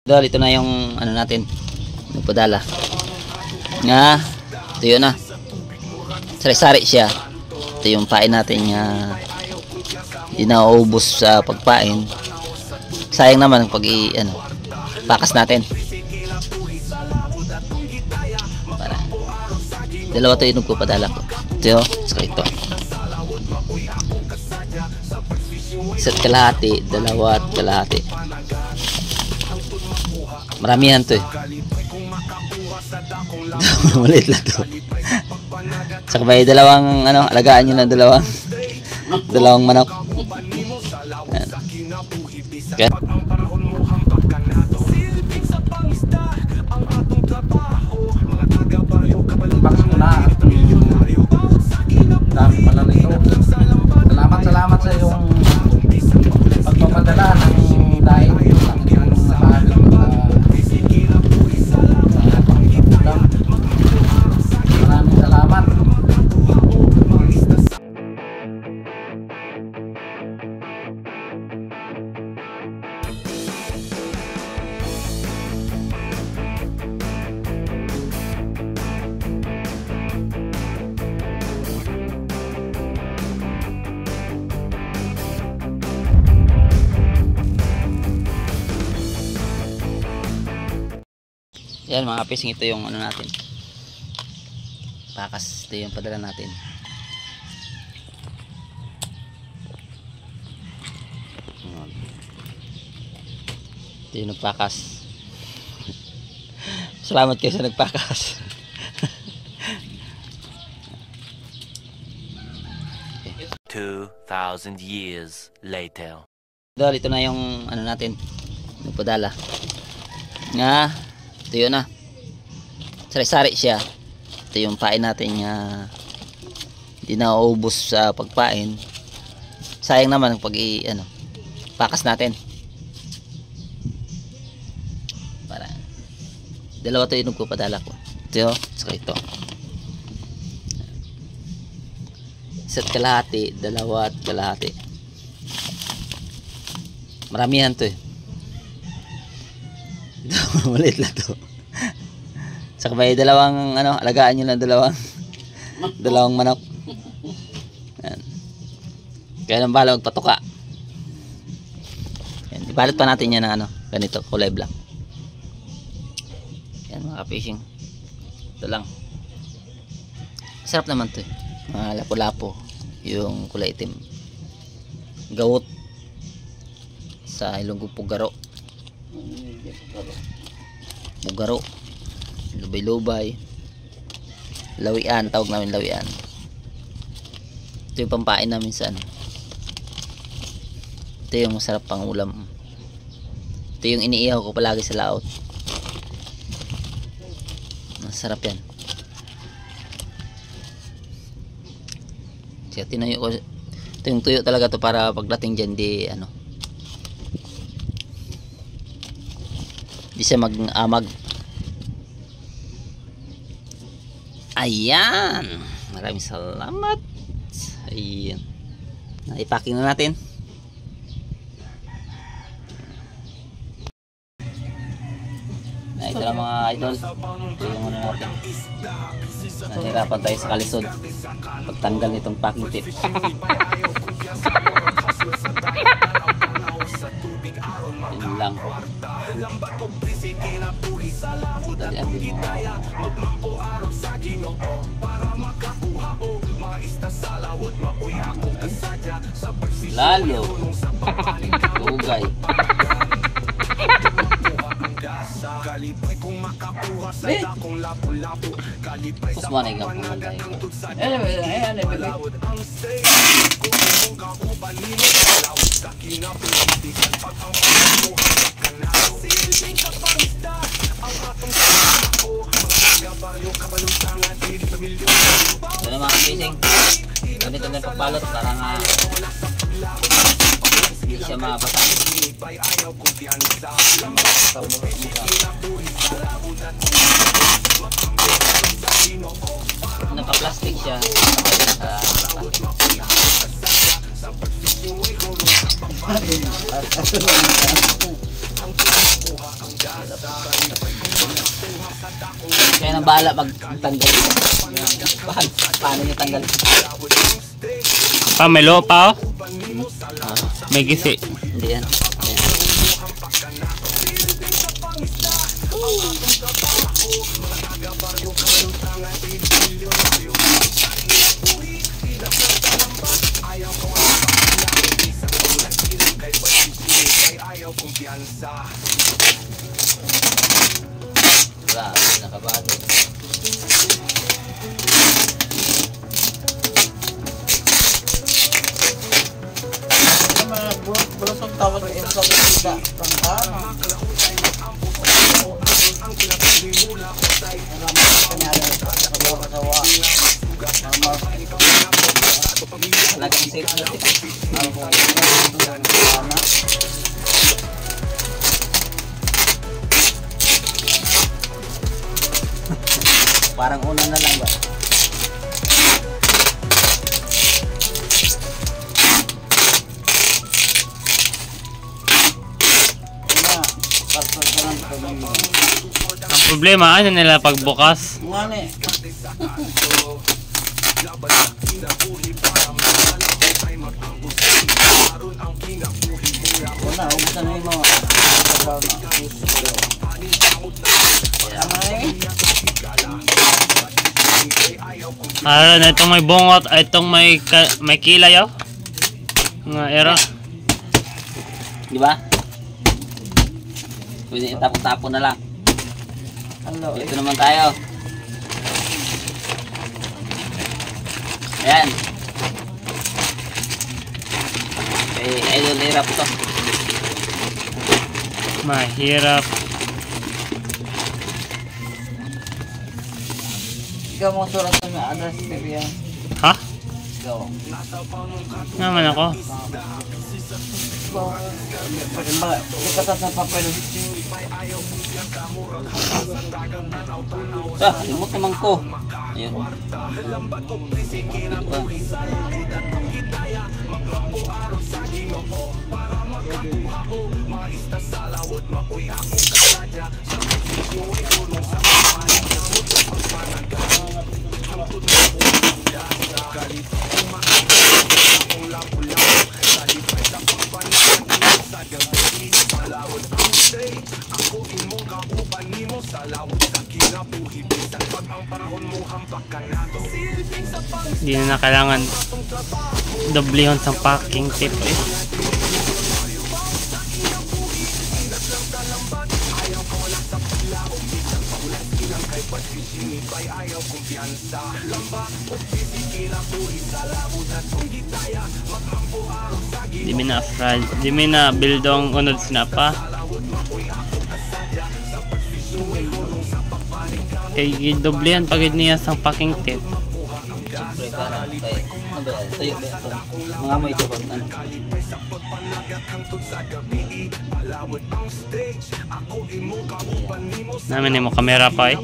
Dahil ito na yung ano natin, nagpadala nga, ito yun na, sari-sari siya. Ito yung pain natin nga inaubos sa pagpain. Sayang naman pag pakas natin. Para dalawa to yung nagpapadala ko. Ito, saka ito isa't kalahati, dalawa at kalahati. Maramihan to eh. Maliit lang to. Saka may dalawang alagaan nyo ng dalawang manok. Ayan. Okay. Dami pala nito. Salamat sa iyong pagpapadala ng dahil maraming salamat. Yan mga pising, ito yung natin, pakas. Ito yung padala natin. Ito yung nagpakas. Salamat kayo sa nagpakas. 2,000 years later. Dahil ito na yung natin, nagpadala nga, ito yun na, sari-sari siya. Ito yung pain natin nga inaubos sa pagpain. Sayang naman pag pakas natin. Para dalawa to yung nagpapadala ko. Ito, saka ito isa't kalahati, dalawa at kalahati. Maramihan to eh. Maliit lang to. Saka may dalawang alagaan nyo ng dalawang manok. Ayan. Kaya nang bahala magpatuka. Ayan. Ibalot pa natin yan ng ganito, kulay black. Ayan mga fishing, ito lang. Sarap naman to eh. Mga lapo-lapo yung kulay itim. Gawot sa Ilonggo Pugaro. Bugaro, lubay-lubay, lawian, tawag namin lawian. Ito yung pampain namin sa ito yung masarap pang ulam. Ito yung iniihaw ko palagi sa laot. Masarap yan. Kaya tinayo ko, ito yung tuyo talaga to para pagdating dyan di di siya mag-amag. Ayan, maraming salamat. Ayan, naipacking na natin. Ito lang mga idol, ito yung natin. Nahirapan tayo sa kalisod pagtanggal nitong packing tip. Yun lang. Lalo ugay. Tapos mana yung pumunta ito na mga fishing. Ganito na pagbalot para nga hindi siya mabasa. Naka-plastic siya. Kaya nang bahala magtanggal. Paano niya tanggal? May loo pa oh. Ah, May gisi. hindi yan. Ayan. Grabe, nakabado. Bulusog tawag ng sa bida. Pangkama. Talagang safe na safe. Parang una na lang ba? Ang problema, ano nila pagbukas? Ngani. Wala, ubusan na yung mga trabaho na. Ah, itong may bungot, itong may kilay oh. Mga era. Di ba? Pwede itapon-tapon na lang. Hello. Ito naman tayo. Ayan. Okay, idol, hirap ito. Mahirap. Ikaw mo surat sa mga address TV yan. Ha? Ikaw. Naman ako. Pagimba, ikatas na papel. Limot naman ko. Ayun. Hindi na kailangan doblehon sa packing tape eh. Di mi na bildong unod sinapa. Kay doblehan pagid niya sa packing tape. Siyempre, para kay ano ba yan? Tuyo ba ito? Mga may ito pag ano. Namin ni mo kamera pa eh.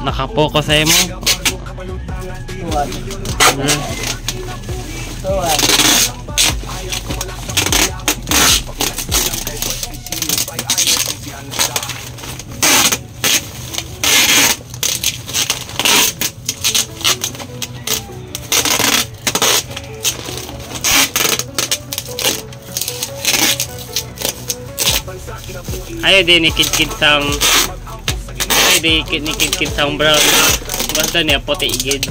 Nakapokus sa mo. Tuwan. Hmm. Tuwan. Ayaw din ikit-kit sang brown. Basta niya puti igid.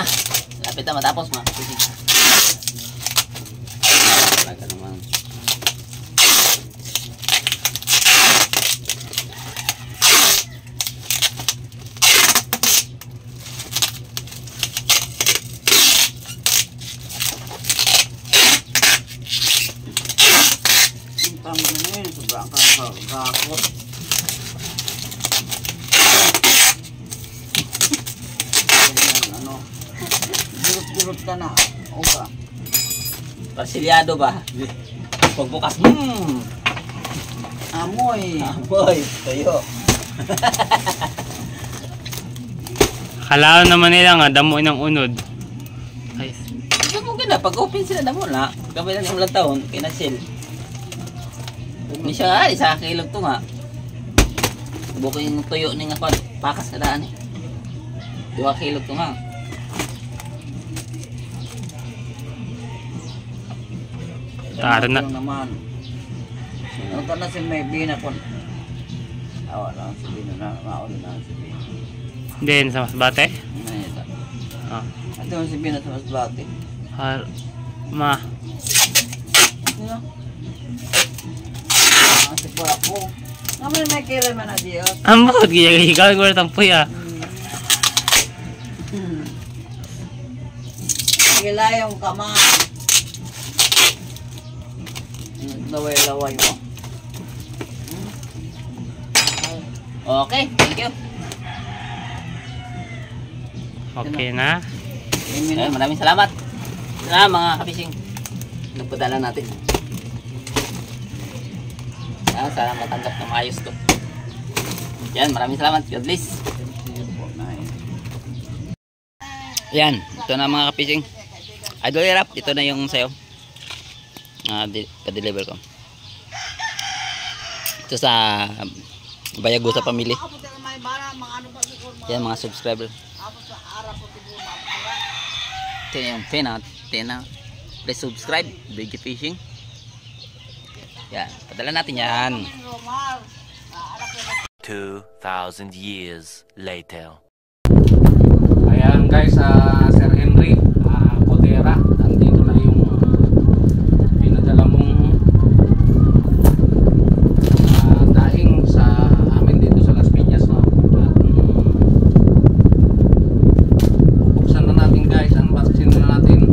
na. Lapit na matapos mga kapising. Talaga naman. Ang pang sobrang kakot. Ano? Gurot-gurot ka na. O ba? Parsilyado ba? Pagbukas, Amoy. amoy, tuyo. Kalaan naman nila nga, damo ng unod. Ay, Ito mo ganda, pag-open sila na muna. Kami lang yung ulang taon, kinasil. Hindi siya nga, isa kilog to nga. Bukin yung tuyo ni nga kwan, pakas na daan eh. 2 kilog to nga. tara na. Lang naman. Ito na si Maybe na kon. Awa lang si Bino na. Mauli na si Bino. Din sa Masbate. Ano yun ito? Ah. Ito si Bino sa Masbate. Ma. Ano? Si Papo. Naman may kailan man na Diyos. Ambot, giyagigaw ko na tampoy ah. Kila yung kamay. Laway-laway mo. Okay, thank you. Okay na. Ayun, maraming salamat. Salamat mga kapising. Nagpadala natin. Sana matanggap na maayos to. Yan, maraming salamat. God bless. Yan, ito na mga kapising. Idol Rap, ito na yung sayo. Pa-deliver ko. Ito sa Bayago sa pamilya. Yan mga subscriber. Ito yung Tena. Please subscribe, BG Fishing. Yan, padala natin yan. 2,000 years later. Ayan guys, Sir Henry, Codera, nandito na yung pinadala mong daing sa amin dito sa Las Piñas, no? At buksan na natin guys, unboxing na natin.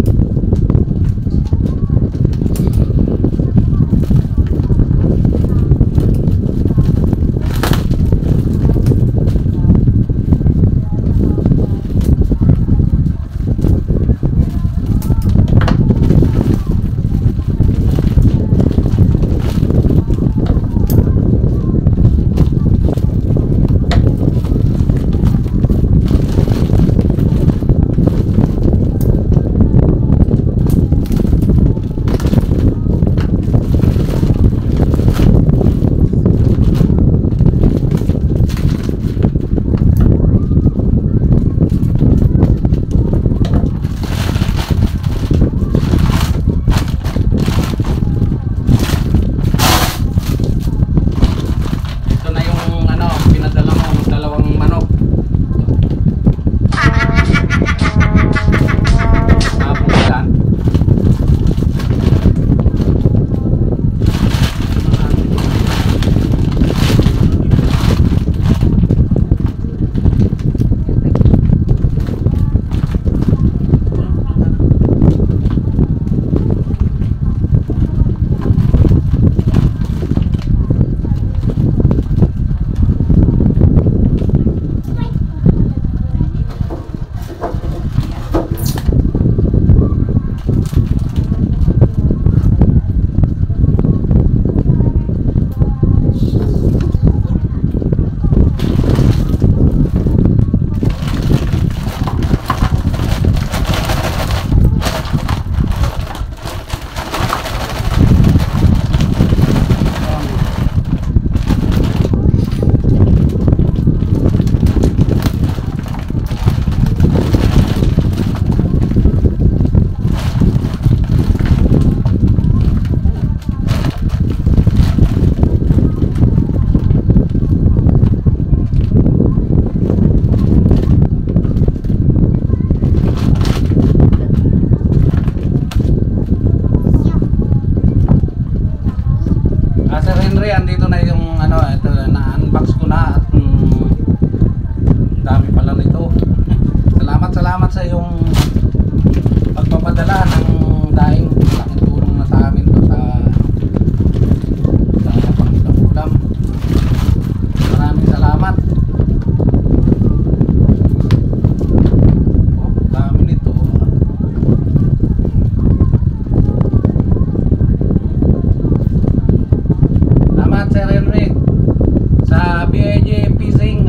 BIJ Fishing,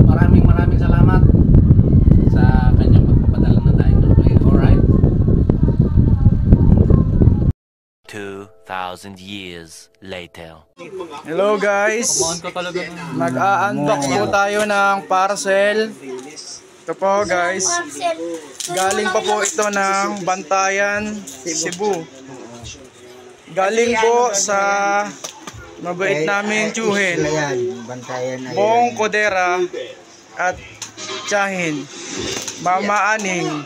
maraming salamat sa kanyang pagpapadala ng daing. Okay, alright. 2,000 years later. Hello guys, nag-a-unbox po tayo ng parcel. Ito po guys, galing pa po ito ng Bantayan, Cebu. Galing po sa mabait namin tiyuhin, Bong Codera at Tiyahin, Mama Aning,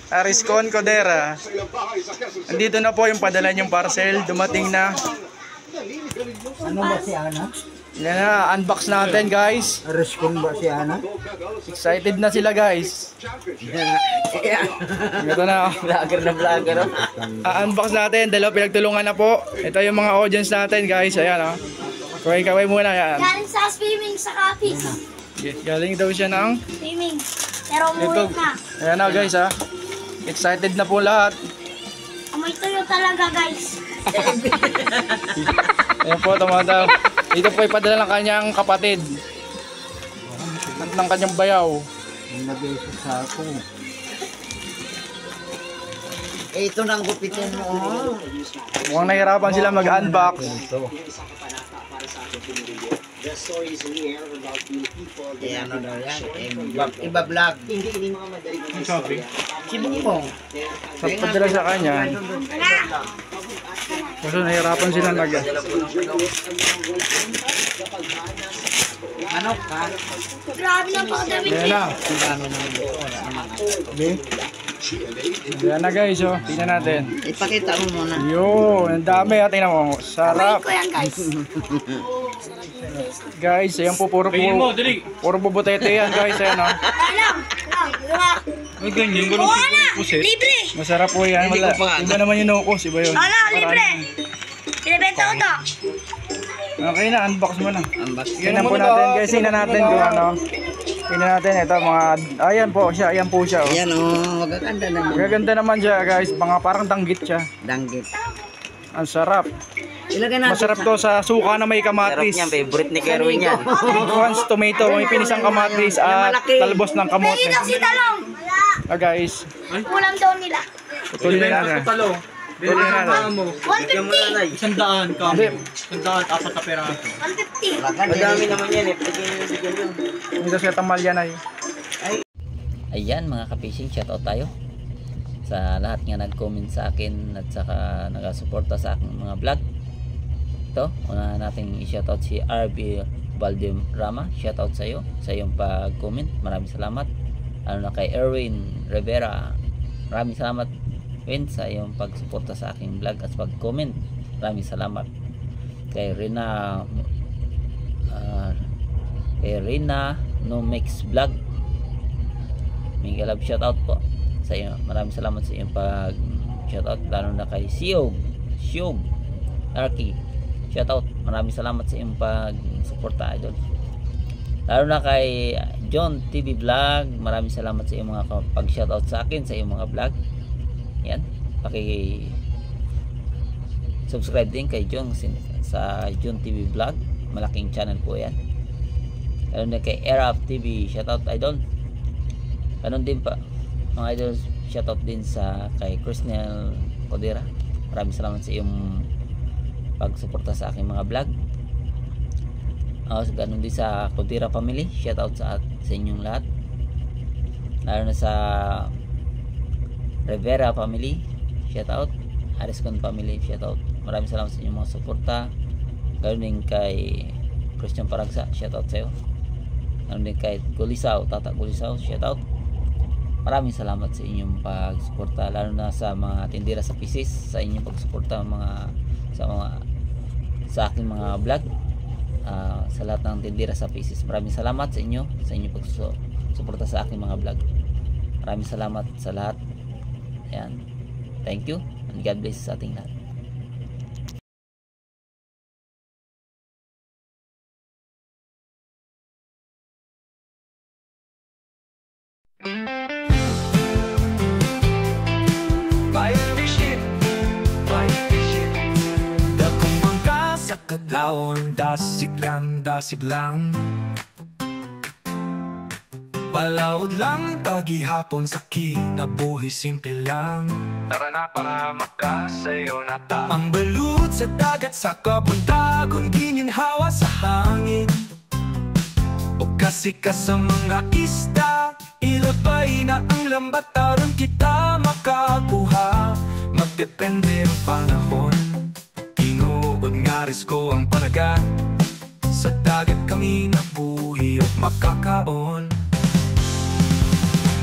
Ariscon Codera. Andito na po yung padala niyong parcel, dumating na. Ano ba si Ana? Yan na, unbox natin guys. Respond ba si Ana? Excited na sila guys. Ito na. Vlogger na vlogger. Unbox natin, dalawa pinagtulungan na po. Ito yung mga audience natin guys. Ayan o. Kaway muna yan. Galing sa swimming sa Capiz. Galing daw siya ng Swimming. Pero umuwi na. ayan na guys ha. Excited na po lahat. Amoy tuyo talaga guys. Ayan po, tumataw. Dito po ipadala ng kanyang kapatid. Ng kanyang bayaw. Nilagay sa sako. Ito nang gupitin mo. Mukhang nahirapan sila mag-unbox. Ano daw yan? Iba-vlog. Sibong mo. Sa padala sa kanya. Kasi nahirapan sila mag Ano ka? Grabe na po damit ayan na. Ayan na guys oh. Tingnan natin. Ipakita mo muna. Yun, ang dami ha. Tingnan mo. Amoy Sarap. ko yan guys. Guys, ayan po. Puro bubutete yan guys. Ayan oh. Alam. May ganyan. Oo na. Libre. Masarap po yan. Wala. Iba naman yung nukos. Iba yun. Ano, libre. Pinibenta ko to. Okay na, unbox mo na. Tingnan po natin guys. Tingnan natin kung ano. Tingnan natin ito mga. Ayan po siya. Ayan po siya. Oh. Yan o, magaganda naman. Gaganda naman siya guys. Mga parang danggit siya. Danggit. Ang sarap. Ilagay natin. Masarap to sa suka na may kamatis. Favorite ni Kerwin yan. Once tomato, may pinisang kamatis at talbos ng kamote. Pwede daw si Talong. Wala. Guys, Ulam daw nila. tuloy na natin. Tuloy na natin. 150. 100 kami. 100, apat na pera. 150. Madami naman yan eh. Pwede nyo bigyan yun. Ito siya tamalyan ay. Ayan mga ka-fishing, shoutout tayo sa lahat nga nag-comment sa akin at saka nagasuporta sa aking mga vlog. Ito, una nating i-shoutout si RB Valderrama. Shoutout sa iyo sa iyong pag-comment. Maraming salamat. Ano na kay Erwin Rivera. Maraming salamat Win sa iyong pagsuporta sa aking vlog at pag-comment. Maraming salamat. Kay Rina No Mix Vlog. Mega love shoutout po sa iyo. Maraming salamat sa iyong pag shoutout, lalo na kay Siog Arky. Shoutout. Maraming salamat sa iyong pag-suporta idol. Lalo na kay John TV Vlog. Maraming salamat sa iyong mga pag-shoutout sa akin sa iyong mga vlog. Yan. Subscribe din kay John sa John TV Vlog. Malaking channel po yan. Lalo na kay Era TV. Shoutout idol. Ganon din pa mga idol, shoutout din sa kay Crisnel Codera. Maraming salamat sa iyong pagsuporta sa aking mga vlog. Ganon din sa Codera family, shoutout sa inyong lahat. Lalo na sa Rivera family, shoutout. Ariscon family, shoutout. Maraming salamat sa inyong mga suporta. Ganon din kay Christian Paragsa, shoutout sa iyo. Ganon din kay Gulisaw, Tata Gulisaw, shoutout. Maraming salamat sa inyong pagsuporta, lalo na sa mga tindera sa PCs, sa inyong pagsuporta sa aking mga vlog, sa lahat ng tindera sa PCs. Maraming salamat sa inyo, sa inyong pagsuporta sa aking mga vlog. Maraming salamat sa lahat. Yan. Thank you and God bless sa ating lahat. Dakong mangka sa laon dasig lang Palawod lang tagihapon sa kinabuhi simple lang Tara na para makasayo na ta Ang balut sa dagat sa kabuntagon gininhawa sa hangin O kasi ka sa mga isda Ilabay na ang lambat aron kita makakuha Magdepende ang panahon Tinuod nga risko ang panagat Sa dagat kami nabuhi at makakaon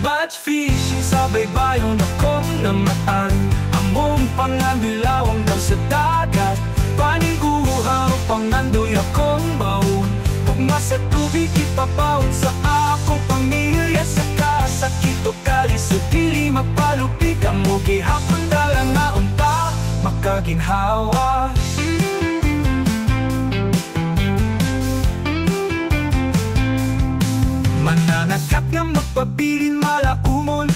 Batch fishing sa baybayon akong namaan Among panganbilawang daw sa dagat Paningguhaw pangandoy akong baon Pugma sa tubig ipapaon sa akong pamilya Sa kasakit o kalis o dili mapalupig Ang mugi hapon dalang na unta makaginhawa Mananakap nga magpabilin malaumon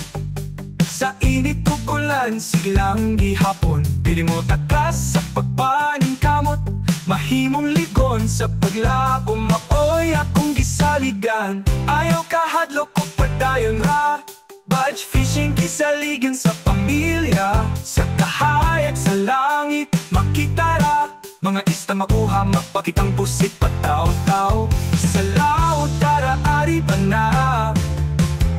Sa init kukulan siglang gihapon Pili mo takas sa pagpaning kamot Mahimong ligon sa paglaom Maoy akong gisaligan Ayaw kahadlok o padayon ha Batch fishing gisaligan sa pamilya Sa kahayag sa langit makitara Mga ista makuha mapakitang pusit pataw-taw Sa laot tara ari ba na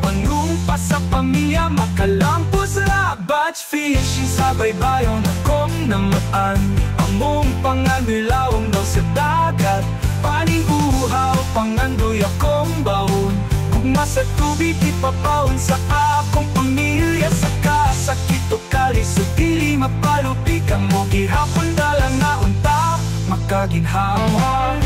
Panumpa sa pamilya makalampos na Batch fishing sa baybayon akong namaan Among panganbilawang daw sa dagat Paningguhaw pangandoy akong baon Gugma sa tubig ipapaon sa akong pamilya Sa kasakit o kalis o dili mapalupig Ang mugi hapon dalang na unta makaginhawa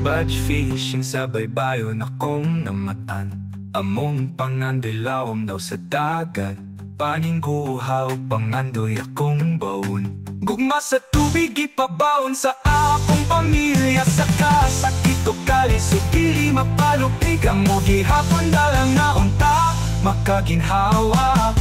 Batch fishing sa baybayon akong namatan Among pangandilawom daw sa dagat Paningguhaw pangandoy akong baon Gugma sa tubig ipabaon sa akong pamilya Sa kasakit o kalis o dili mapalupig Ang mugi hapon dalang na unta makaginhawa